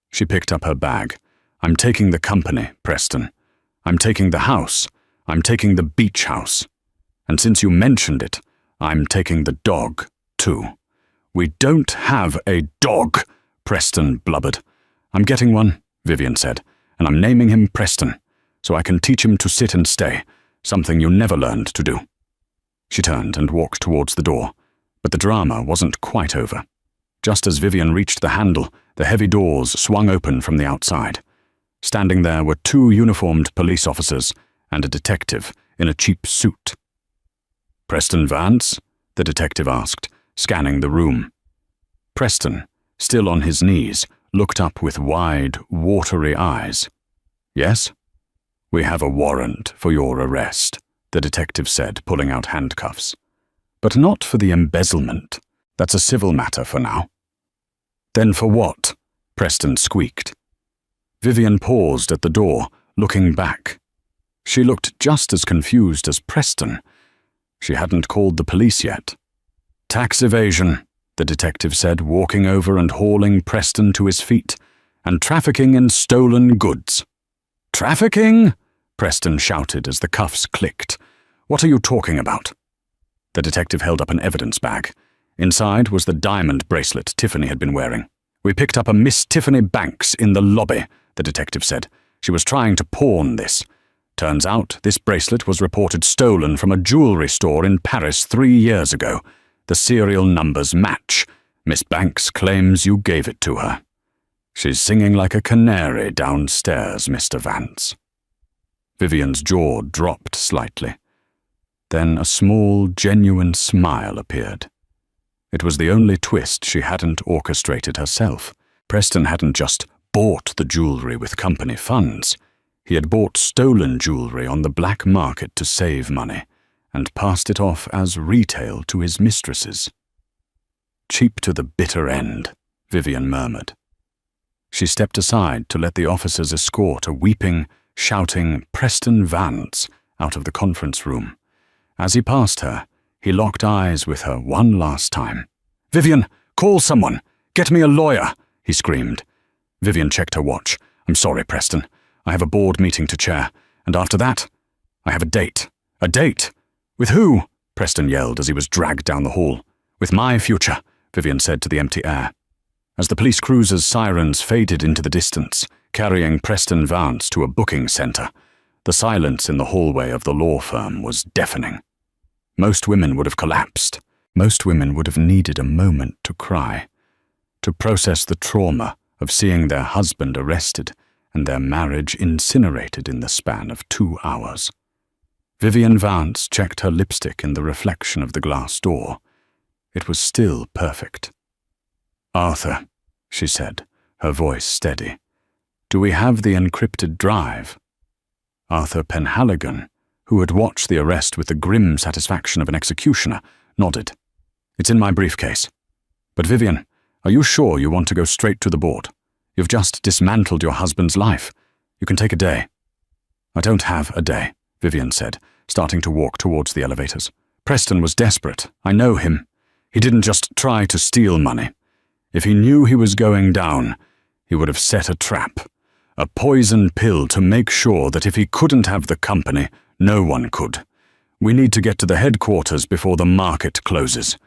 She picked up her bag. I'm taking the company, Preston. I'm taking the house. I'm taking the beach house. And since you mentioned it, I'm taking the dog, too. We don't have a dog, Preston blubbered. I'm getting one, Vivian said, and I'm naming him Preston, so I can teach him to sit and stay, something you never learned to do. She turned and walked towards the door, but the drama wasn't quite over. Just as Vivian reached the handle, the heavy doors swung open from the outside. Standing there were 2 uniformed police officers and a detective in a cheap suit. Preston Vance? The detective asked, scanning the room. Preston, still on his knees, looked up with wide, watery eyes. Yes? We have a warrant for your arrest, the detective said, pulling out handcuffs. But not for the embezzlement. That's a civil matter for now. Then for what? Preston squeaked. Vivian paused at the door, looking back. She looked just as confused as Preston. She hadn't called the police yet. Tax evasion, the detective said, walking over and hauling Preston to his feet, and trafficking in stolen goods. Trafficking? Preston shouted as the cuffs clicked. What are you talking about? The detective held up an evidence bag. Inside was the diamond bracelet Tiffany had been wearing. We picked up a Miss Tiffany Banks in the lobby, the detective said. She was trying to pawn this. Turns out this bracelet was reported stolen from a jewelry store in Paris 3 years ago. The serial numbers match. Miss Banks claims you gave it to her. She's singing like a canary downstairs, Mr. Vance. Vivian's jaw dropped slightly. Then a small, genuine smile appeared. It was the only twist she hadn't orchestrated herself. Preston hadn't just bought the jewelry with company funds. He had bought stolen jewelry on the black market to save money, and passed it off as retail to his mistresses. Cheap to the bitter end, Vivian murmured. She stepped aside to let the officers escort a weeping, shouting Preston Vance out of the conference room. As he passed her, he locked eyes with her one last time. "Vivian, call someone! Get me a lawyer!" he screamed. Vivian checked her watch. "I'm sorry, Preston. I have a board meeting to chair, and after that, I have a date." "A date? With who?" Preston yelled as he was dragged down the hall. "With my future," Vivian said to the empty air. As the police cruiser's sirens faded into the distance, carrying Preston Vance to a booking center, the silence in the hallway of the law firm was deafening. Most women would have collapsed. Most women would have needed a moment to cry, to process the trauma of seeing their husband arrested and their marriage incinerated in the span of 2 hours. Vivian Vance checked her lipstick in the reflection of the glass door. It was still perfect. "Arthur," she said, her voice steady, "do we have the encrypted drive?" Arthur Penhaligon, who had watched the arrest with the grim satisfaction of an executioner, nodded. "It's in my briefcase. But Vivian, are you sure you want to go straight to the board? You've just dismantled your husband's life. You can take a day." "I don't have a day," Vivian said, starting to walk towards the elevators. "Preston was desperate. I know him. He didn't just try to steal money. If he knew he was going down, he would have set a trap, a poison pill to make sure that if he couldn't have the company, no one could. We need to get to the headquarters before the market closes."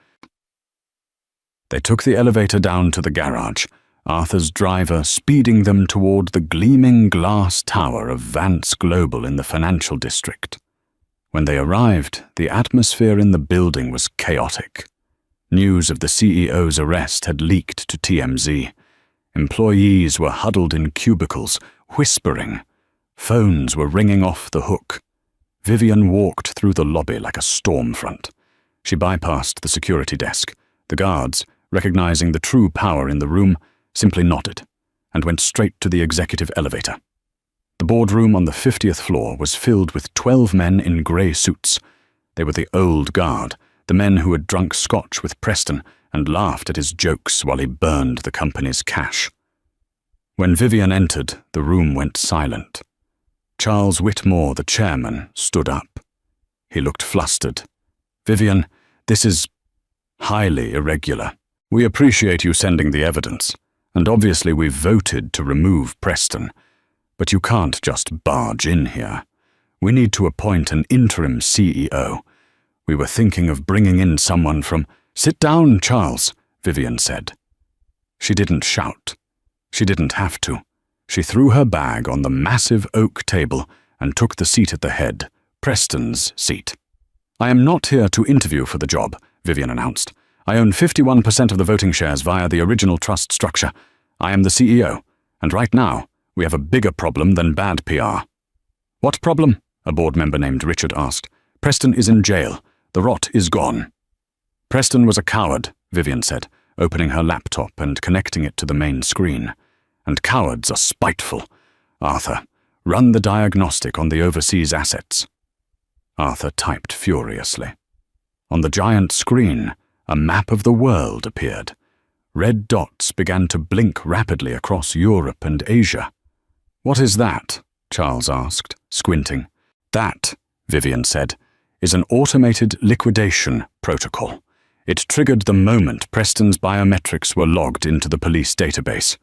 They took the elevator down to the garage, Arthur's driver speeding them toward the gleaming glass tower of Vance Global in the financial district. When they arrived, the atmosphere in the building was chaotic. News of the CEO's arrest had leaked to TMZ. Employees were huddled in cubicles, whispering. Phones were ringing off the hook. Vivian walked through the lobby like a storm front. She bypassed the security desk. The guards, recognizing the true power in the room, simply nodded, and went straight to the executive elevator. The boardroom on the 50th floor was filled with 12 men in grey suits. They were the old guard, the men who had drunk scotch with Preston and laughed at his jokes while he burned the company's cash. When Vivian entered, the room went silent. Charles Whitmore, the chairman, stood up. He looked flustered. "Vivian, this is highly irregular. We appreciate you sending the evidence. And obviously we've voted to remove Preston. But you can't just barge in here. We need to appoint an interim CEO. We were thinking of bringing in someone from—" "Sit down, Charles," Vivian said. She didn't shout. She didn't have to. She threw her bag on the massive oak table and took the seat at the head, Preston's seat. "I am not here to interview for the job," Vivian announced. "I own 51% of the voting shares via the original trust structure. I am the CEO, and right now, we have a bigger problem than bad PR." "What problem?" a board member named Richard asked. "Preston is in jail. The rot is gone." "Preston was a coward," Vivian said, opening her laptop and connecting it to the main screen. "And cowards are spiteful. Arthur, run the diagnostic on the overseas assets." Arthur typed furiously. On the giant screen, a map of the world appeared. Red dots began to blink rapidly across Europe and Asia. "What is that?" Charles asked, squinting. "That," Vivian said, "is an automated liquidation protocol. It triggered the moment Preston's biometrics were logged into the police database.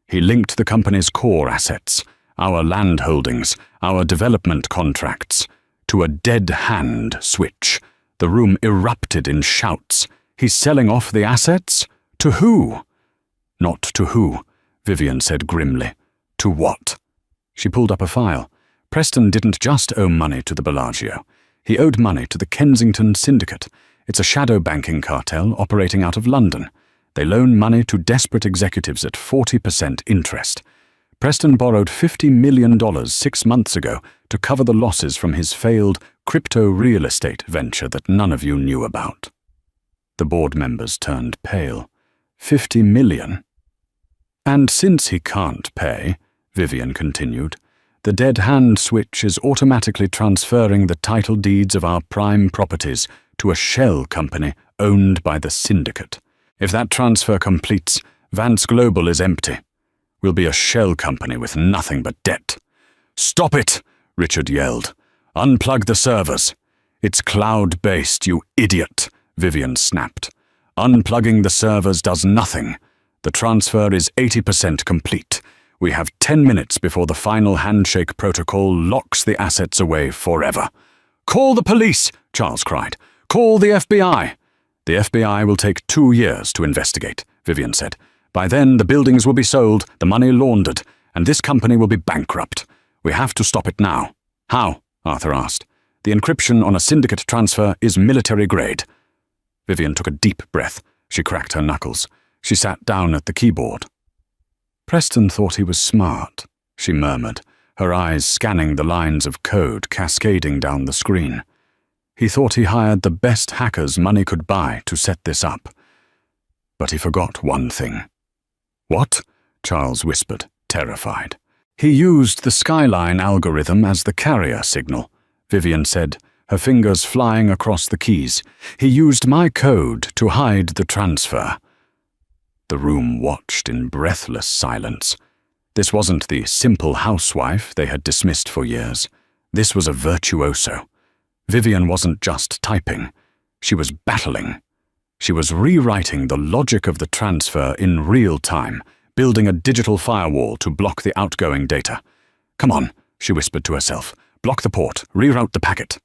He linked the company's core assets, our land holdings, our development contracts, to a dead hand switch. The room erupted in shouts. "He's selling off the assets? To who?" "Not to who," Vivian said grimly. "To what?" She pulled up a file. Preston didn't just owe money to the Bellagio. He owed money to the Kensington Syndicate. It's a shadow banking cartel operating out of London. They loan money to desperate executives at 40% interest. Preston borrowed $50 million 6 months ago to cover the losses from his failed crypto real estate venture that none of you knew about. The board members turned pale. 50 million? "And since he can't pay," Vivian continued, "the dead hand switch is automatically transferring the title deeds of our prime properties to a shell company owned by the syndicate. If that transfer completes, Vance Global is empty. We'll be a shell company with nothing but debt." "Stop it!" Richard yelled. "Unplug the servers." "It's cloud-based, you idiot," Vivian snapped. "Unplugging the servers does nothing. The transfer is 80% complete. We have 10 minutes before the final handshake protocol locks the assets away forever." "Call the police!" Charles cried. "Call the FBI!" "The FBI will take 2 years to investigate," Vivian said. "By then, the buildings will be sold, the money laundered, and this company will be bankrupt. We have to stop it now." "How?" Arthur asked. The encryption on a syndicate transfer is military grade." Vivian took a deep breath. She cracked her knuckles. She sat down at the keyboard. "Preston thought he was smart," she murmured, her eyes scanning the lines of code cascading down the screen. "He thought he hired the best hackers money could buy to set this up. But he forgot one thing." "What?" Charles whispered, terrified. "He used the Skyline algorithm as the carrier signal," Vivian said, her fingers flying across the keys. "He used my code to hide the transfer." The room watched in breathless silence. This wasn't the simple housewife they had dismissed for years. This was a virtuoso. Vivian wasn't just typing. She was battling. She was rewriting the logic of the transfer in real time, building a digital firewall to block the outgoing data. "Come on," she whispered to herself. "Block the port, reroute the packet."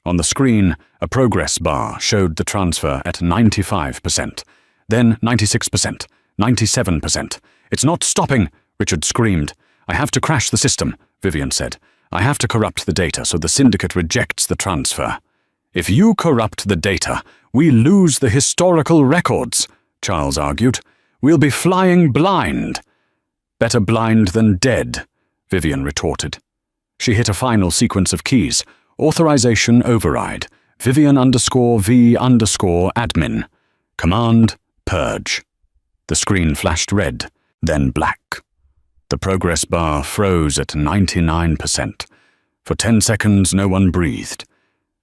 On the screen, a progress bar showed the transfer at 95%, then 96%, 97%. "It's not stopping," Richard screamed. "I have to crash the system," Vivian said. "I have to corrupt the data so the syndicate rejects the transfer." "If you corrupt the data, we lose the historical records," Charles argued. "We'll be flying blind." "Better blind than dead," Vivian retorted. She hit a final sequence of keys. Authorization override. Vivian_V_admin. Command purge. The screen flashed red, then black. The progress bar froze at 99%. For 10 seconds, no one breathed.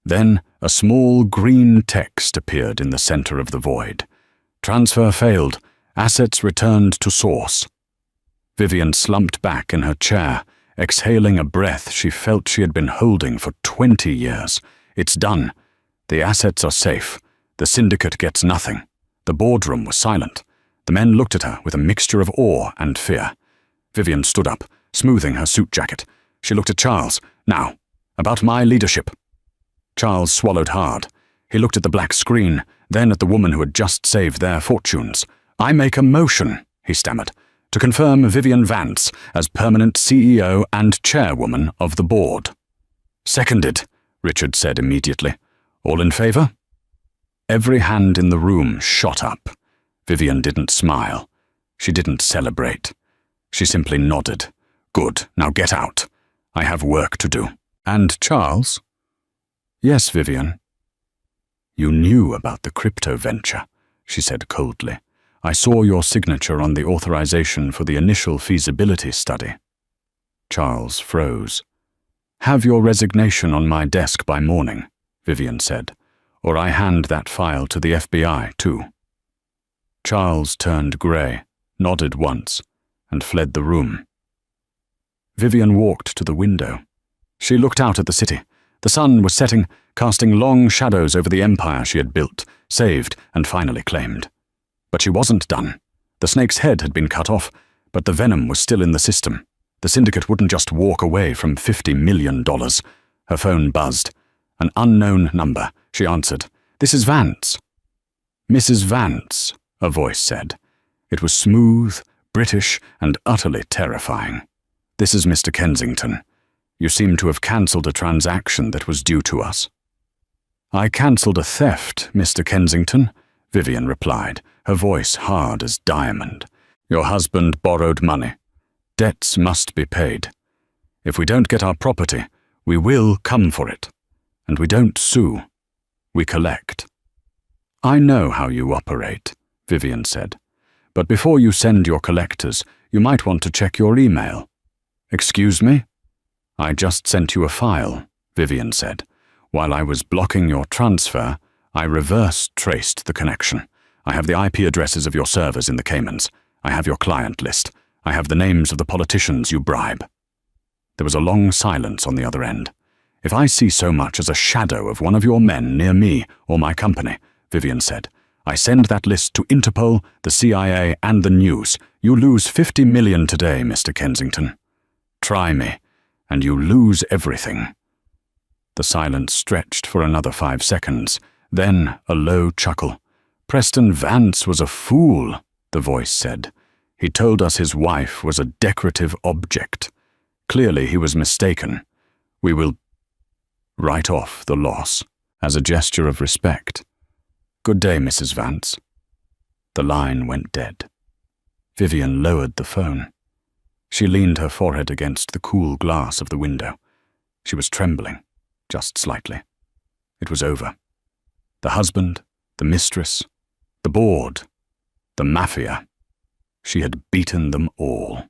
Then a small green text appeared in the center of the void. "Transfer failed. Assets returned to source." Vivian slumped back in her chair, exhaling a breath she felt she had been holding for 20 years. "It's done. The assets are safe. The syndicate gets nothing." The boardroom was silent. The men looked at her with a mixture of awe and fear. Vivian stood up, smoothing her suit jacket. She looked at Charles. "Now, about my leadership." Charles swallowed hard. He looked at the black screen, then at the woman who had just saved their fortunes. "I make a motion," he stammered, "to confirm Vivian Vance as permanent CEO and chairwoman of the board." "Seconded," Richard said immediately. "All in favor?" Every hand in the room shot up. Vivian didn't smile. She didn't celebrate. She simply nodded. "Good, now get out. I have work to do." "And Charles?" "Yes, Vivian." "You knew about the crypto venture," she said coldly. "I saw your signature on the authorization for the initial feasibility study." Charles froze. "Have your resignation on my desk by morning," Vivian said, "or I hand that file to the FBI, too." Charles turned grey, nodded once, and fled the room. Vivian walked to the window. She looked out at the city. The sun was setting, casting long shadows over the empire she had built, saved, and finally claimed. But she wasn't done. The snake's head had been cut off, but the venom was still in the system. The syndicate wouldn't just walk away from $50 million. Her phone buzzed. An unknown number. She answered. "This is Vance." "Mrs. Vance," a voice said. It was smooth, British, and utterly terrifying. "This is Mr. Kensington. You seem to have cancelled a transaction that was due to us." "I cancelled a theft, Mr. Kensington," Vivian replied, her voice hard as diamond. "Your husband borrowed money. Debts must be paid. If we don't get our property, we will come for it. And we don't sue. We collect." "I know how you operate," Vivian said. "But before you send your collectors, you might want to check your email." "Excuse me?" "I just sent you a file," Vivian said. "While I was blocking your transfer, I reverse traced the connection. I have the IP addresses of your servers in the Caymans. I have your client list. I have the names of the politicians you bribe." There was a long silence on the other end. "If I see so much as a shadow of one of your men near me or my company," Vivian said, "I send that list to Interpol, the CIA, and the news. You lose $50 million today, Mr. Kensington. Try me, and you lose everything." The silence stretched for another 5 seconds, then a low chuckle. "Preston Vance was a fool," the voice said. "He told us his wife was a decorative object. Clearly he was mistaken. We will..." write off the loss as a gesture of respect. "Good day, Mrs. Vance." The line went dead. Vivian lowered the phone. She leaned her forehead against the cool glass of the window. She was trembling, just slightly. It was over. The husband, the mistress, the board, the mafia. She had beaten them all.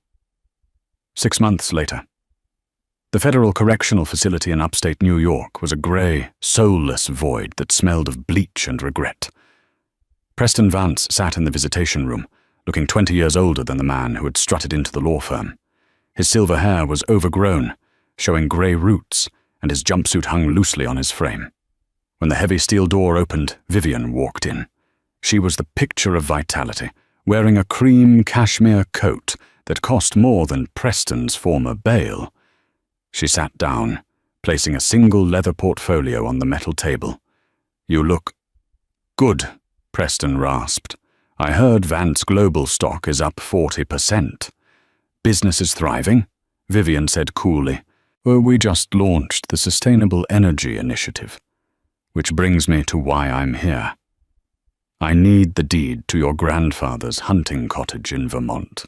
6 months later. The Federal Correctional Facility in upstate New York was a grey, soulless void that smelled of bleach and regret. Preston Vance sat in the visitation room, looking 20 years older than the man who had strutted into the law firm. His silver hair was overgrown, showing grey roots, and his jumpsuit hung loosely on his frame. When the heavy steel door opened, Vivian walked in. She was the picture of vitality, wearing a cream cashmere coat that cost more than Preston's former bail. She sat down, placing a single leather portfolio on the metal table. "You look good," Preston rasped. "I heard Vance Global stock is up 40%. Business is thriving," Vivian said coolly. "We just launched the Sustainable Energy Initiative. Which brings me to why I'm here. I need the deed to your grandfather's hunting cottage in Vermont.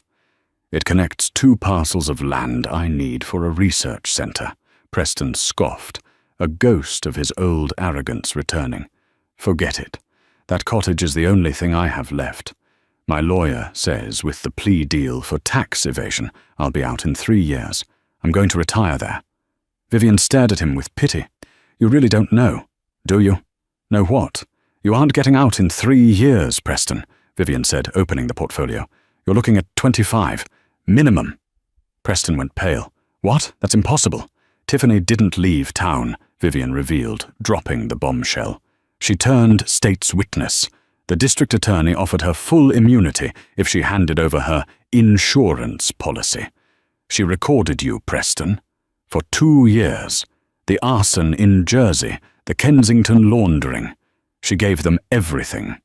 It connects 2 parcels of land I need for a research center." Preston scoffed, a ghost of his old arrogance returning. "Forget it. That cottage is the only thing I have left. My lawyer says with the plea deal for tax evasion, I'll be out in 3 years. I'm going to retire there." Vivian stared at him with pity. "You really don't know, do you?" "Know what?" "You aren't getting out in 3 years, Preston," Vivian said, opening the portfolio. "You're looking at 25. Minimum." Preston went pale. "What? That's impossible." "Tiffany didn't leave town," Vivian revealed, dropping the bombshell. "She turned state's witness. The district attorney offered her full immunity if she handed over her insurance policy. She recorded you, Preston. For 2 years. The arson in Jersey, the Kensington laundering. She gave them everything."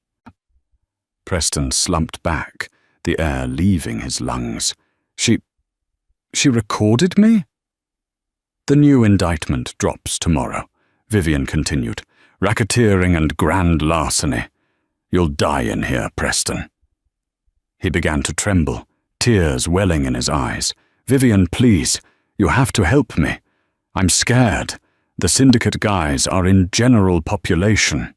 Preston slumped back, the air leaving his lungs. She recorded me?" "The new indictment drops tomorrow," Vivian continued. "Racketeering and grand larceny. You'll die in here, Preston." He began to tremble, tears welling in his eyes. "Vivian, please, you have to help me. I'm scared. The syndicate guys are in general population."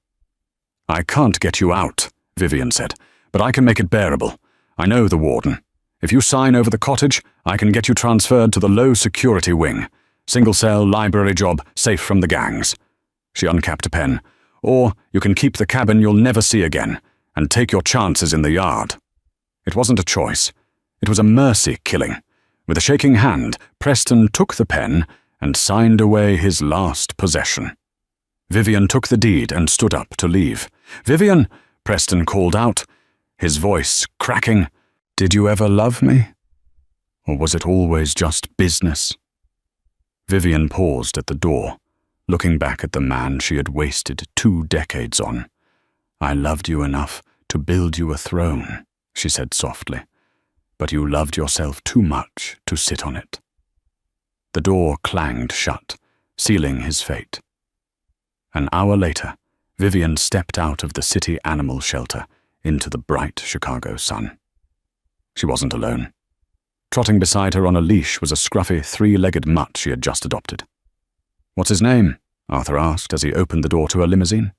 "I can't get you out," Vivian said, "but I can make it bearable. I know the warden. If you sign over the cottage, I can get you transferred to the low-security wing. Single-cell library job, safe from the gangs." She uncapped a pen. "Or you can keep the cabin you'll never see again, and take your chances in the yard." It wasn't a choice. It was a mercy killing. With a shaking hand, Preston took the pen and signed away his last possession. Vivian took the deed and stood up to leave. "Vivian!" Preston called out, his voice cracking. "Did you ever love me? Or was it always just business?" Vivian paused at the door, looking back at the man she had wasted 2 decades on. "I loved you enough to build you a throne," she said softly, "but you loved yourself too much to sit on it." The door clanged shut, sealing his fate. An hour later, Vivian stepped out of the city animal shelter into the bright Chicago sun. She wasn't alone. Trotting beside her on a leash was a scruffy, 3-legged mutt she had just adopted. "What's his name?" Arthur asked as he opened the door to her limousine.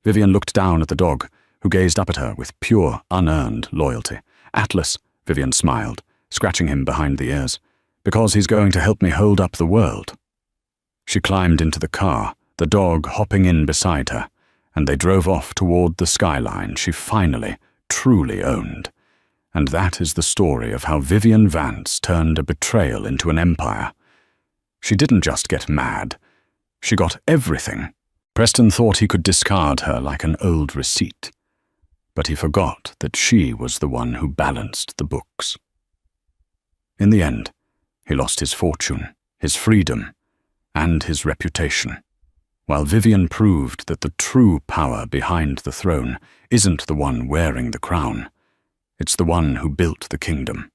Vivian looked down at the dog, who gazed up at her with pure, unearned loyalty. "Atlas," Vivian smiled, scratching him behind the ears, "because he's going to help me hold up the world." She climbed into the car, the dog hopping in beside her, and they drove off toward the skyline she finally, truly owned. And that is the story of how Vivian Vance turned a betrayal into an empire. She didn't just get mad. She got everything. Preston thought he could discard her like an old receipt. But he forgot that she was the one who balanced the books. In the end, he lost his fortune, his freedom, and his reputation, while Vivian proved that the true power behind the throne isn't the one wearing the crown. It's the one who built the kingdom.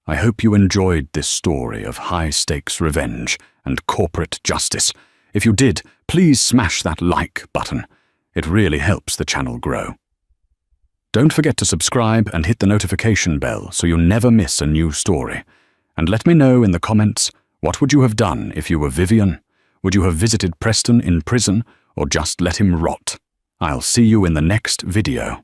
I hope you enjoyed this story of high-stakes revenge and corporate justice. If you did, please smash that like button. It really helps the channel grow. Don't forget to subscribe and hit the notification bell so you never miss a new story. And let me know in the comments, what would you have done if you were Vivian? Would you have visited Preston in prison or just let him rot? I'll see you in the next video.